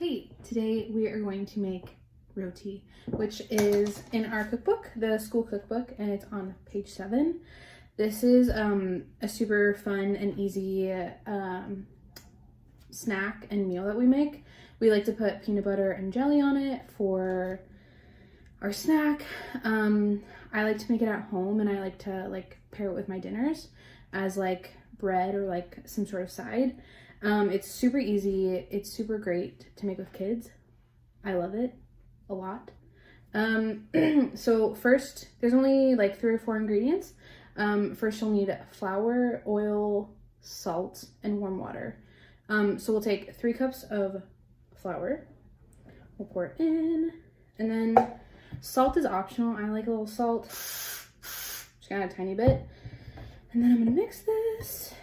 Hey, today we are going to make roti, which is in our cookbook, the school cookbook, and it's on page 7. This is a super fun and easy snack and meal that we make. We like to put peanut butter and jelly on it for our snack. I like to make it at home, and I like to pair it with my dinners as bread or some sort of side. It's super easy. It's super great to make with kids. I love it a lot. So first, there's only 3 or 4 ingredients. First you'll need flour, oil, salt, and warm water. So we'll take 3 cups of flour. We'll pour it in, and then salt is optional. I like a little salt, just kind of a tiny bit. And then I'm gonna mix this.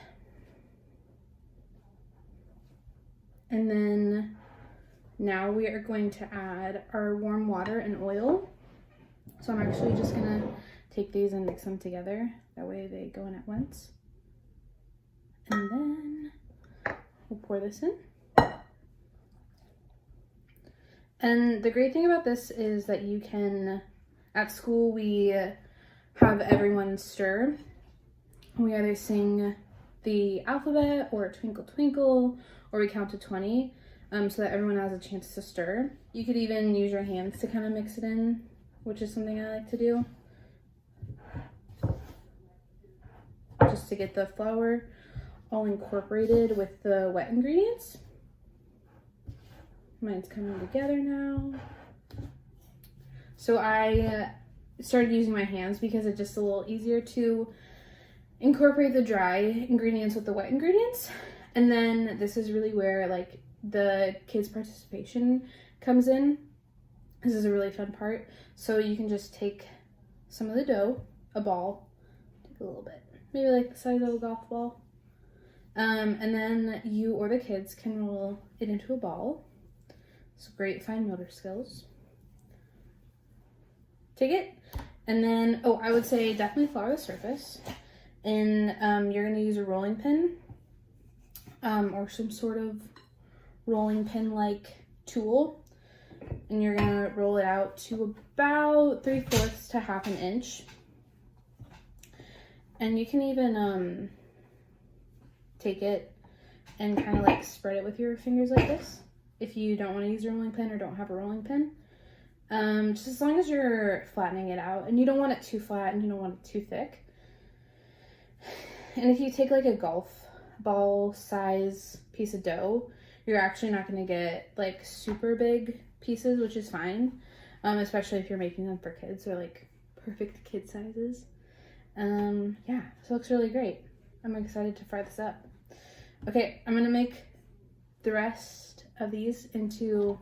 And then now we are going to add our warm water and oil. So I'm actually just gonna take these and mix them together. That way they go in at once. And then we'll pour this in. And the great thing about this is that you can, at school we have everyone stir. We either sing the alphabet or Twinkle Twinkle, or we count to 20 so that everyone has a chance to stir. You could even use your hands to kind of mix it in, which is something I like to do, just to get the flour all incorporated with the wet ingredients. Mine's coming together now. So I started using my hands because it's just a little easier to incorporate the dry ingredients with the wet ingredients. And then this is really where the kids' participation comes in. This is a really fun part. So you can just take some of the dough, a ball, take a little bit, maybe the size of a golf ball. And then you or the kids can roll it into a ball. So great fine motor skills. Take it, and then, I would say definitely flour the surface. And you're gonna use a rolling pin or some sort of rolling pin-like tool. And you're gonna roll it out to about 3/4 to 1/2 inch. And you can even take it and kind of spread it with your fingers like this if you don't want to use a rolling pin or don't have a rolling pin. Just as long as you're flattening it out, and you don't want it too flat and you don't want it too thick. And if you take a golf ball size piece of dough, you're actually not going to get super big pieces, which is fine, especially if you're making them for kids. They're perfect kid sizes. Yeah, this looks really great. I'm excited to fry this up. Okay, I'm going to make the rest of these into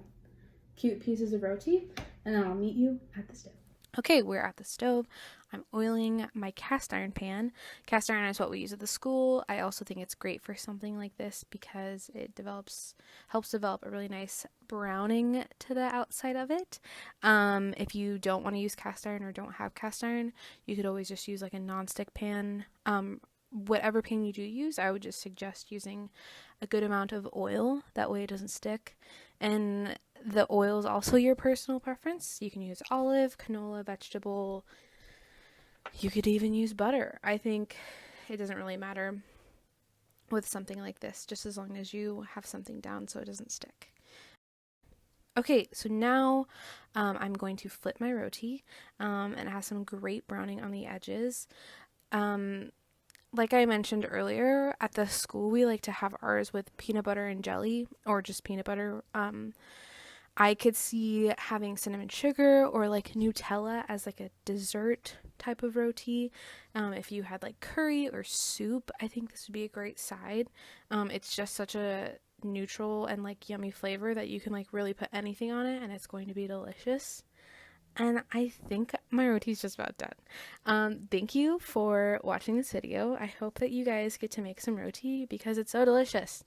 cute pieces of roti, and then I'll meet you at the stove. Okay, we're at the stove. I'm oiling my cast iron pan. Cast iron is what we use at the school. I also think it's great for something like this because it helps develop a really nice browning to the outside of it. If you don't want to use cast iron or don't have cast iron, you could always just use a nonstick pan. Whatever pan you do use, I would just suggest using a good amount of oil. That way it doesn't stick. And the oil is also your personal preference. You can use olive, canola, vegetable. You could even use butter. I think it doesn't really matter with something like this, just as long as you have something down so it doesn't stick. Okay, so now I'm going to flip my roti and it has some great browning on the edges. Like I mentioned earlier, at the school we like to have ours with peanut butter and jelly, or just peanut butter. I could see having cinnamon sugar or Nutella as a dessert type of roti. If you had curry or soup, I think this would be a great side. It's just such a neutral and yummy flavor that you can really put anything on it and it's going to be delicious. And I think my roti is just about done. Thank you for watching this video. I hope that you guys get to make some roti because it's so delicious.